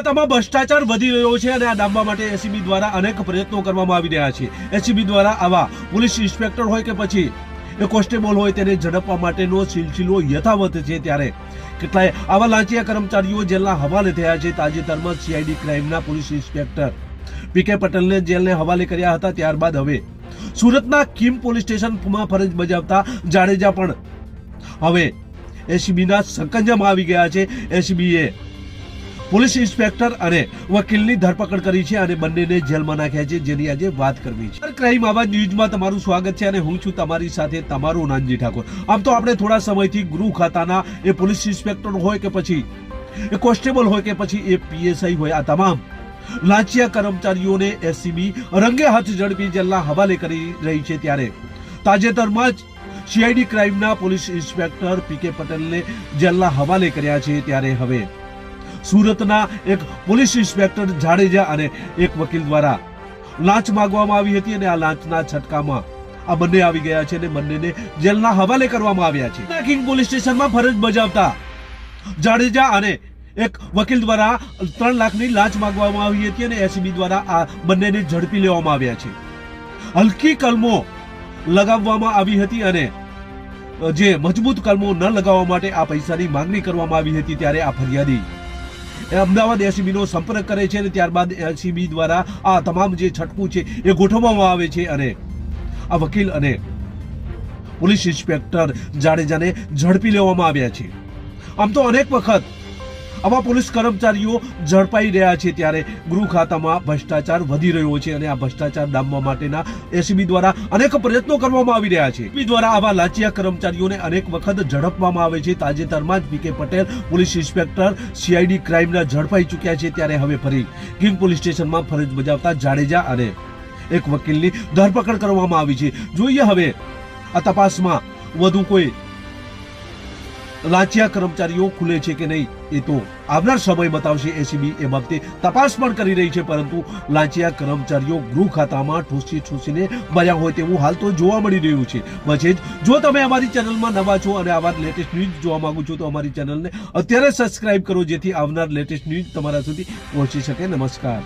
ગુજરાતમાં ભ્રષ્ટાચાર વધી રહ્યો છે અને આ ડામવા માટે એસીબી દ્વારા અનેક પ્રયત્નો કરવામાં આવી રહ્યા છે। એસીબી દ્વારા આવા પોલીસ ઇન્સ્પેક્ટર હોય કે પછી એ કોન્સ્ટેબલ હોય તેને ઝડપવા માટેનો સિલસિલો યથાવત છે। ત્યારે કેટલાય આવા લાંચિયા કર્મચારીઓ જેલના હવાલે થયા છે। તાજેતરમાં સીઆઈડી ક્રાઇમના પોલીસ ઇન્સ્પેક્ટર પીકે પટેલને જેલને હવાલે કર્યા હતા। ત્યારબાદ હવે સુરતના કિમ પોલીસ સ્ટેશનમાં ફરજ બજાવતા જાડેજા પણ હવે એસીબીના સંકંજામાં આવી ગયા છે। એસીબીએ પોલીસ ઇન્સ્પેક્ટર અને વકીલની ધરપકડ કરી છે અને બંનેને જેલમાં નાખ્યા છે, જેની આજે વાત કરવી છે। ક્રાઇમ આવાજ ન્યૂઝમાં તમારું સ્વાગત છે અને હું છું તમારી સાથે તમારો નાનજી ઠાકોર। આમ તો આપણે થોડા સમયથી ગૃહ ખાતાના એ પોલીસ ઇન્સ્પેક્ટર હોય કે પછી એ કોન્સ્ટેબલ હોય કે પછી એ પીએસઆઈ હોય, આ તમામ લાંચિયા કર્મચારીઓને એસીબી રંગે હાથ ઝડપી જેલના હવાલે કરી રહી છે। ત્યારે તાજેતરમાં જ સીઆઈડી ક્રાઇમના પોલીસ ઇન્સ્પેક્ટર પીકે પટેલને જેલના હવાલે કર્યા છે। ત્યારે હવે સુરતના એક પોલીસ ઇન્સ્પેક્ટર જાડેજા અને એક વકીલ દ્વારા લાંચ માંગવામાં આવી હતી અને આ લાંચના છટકામાં આ બંને આવી ગયા છે અને બંનેને જેલના હવાલે કરવામાં આવ્યા છે। કિંગ પોલીસ સ્ટેશનમાં ફરજ બજાવતા જાડેજા અને એક વકીલ દ્વારા 3 લાખની લાંચ માંગવામાં આવી હતી અને એસીબી દ્વારા આ બંનેને ઝડપી લેવામાં આવ્યા છે। હલકી કલમો લગાવવામાં આવી હતી અને જે મજબૂત કલમો ન લગાવવા માટે આ પૈસાની માંગણી કરવામાં આવી હતી। ત્યારે આ ફરિયાદી અમદાવાદ એસીબીનો સંપર્ક કરે છે અને ત્યારબાદ એસીબી દ્વારા આ તમામ જે છટકું છે એ ગોઠવવામાં આવે છે અને આ વકીલ અને પોલીસ ઇન્સ્પેક્ટર જાડેજાને ઝડપી લેવામાં આવ્યા છે। આમ તો અનેક વખત આવા પોલીસ કર્મચારીઓ ઝડપાઈ રહ્યા છે। ત્યારે ગૃહ ખાતામાં ભ્રષ્ટાચાર વધી રહ્યો છે અને આ ભ્રષ્ટાચાર ડામવા માટેના એસીબી દ્વારા અનેક પ્રયત્નો કરવામાં આવી રહ્યા છે। એસીબી દ્વારા આવા લાંચિયા કર્મચારીઓને અનેક વખત ઝડપવામાં આવે છે। તાજેતરમાં જ PK Patel police inspector CID ક્રાઇમના ઝડપાઈ ચૂક્યા છે। ત્યારે હવે ફરી કિંગ પોલીસ સ્ટેશનમાં ફરજ બજાવતા જાડેજા અને એક વકીલની ધરપકડ કરવામાં આવી છે। જોઈએ હવે આ તપાસમાં વધુ કોઈ લાંચિયા કર્મચારીઓ ખુલે છે કે નહીં એ તો આવનાર સમય બતાવશે। એસીબી એ બાબતે તપાસ પણ કરી રહી છે, પરંતુ લાંચિયા કર્મચારીઓ ગૃહ ખાતામાં ઠૂસીને બળ્યા હોય તેવું હાલ તો જોવા મળી રહ્યું છે। વચ્ચે જો તમે અમારી ચેનલમાં નવા છો અને આવા લેટેસ્ટ ન્યૂઝ જોવા માંગો છો તો અમારી ચેનલને અત્યારે સબસ્ક્રાઇબ કરો, જેથી આવનાર લેટેસ્ટ ન્યૂઝ તમારા સુધી પહોંચી શકે। નમસ્કાર।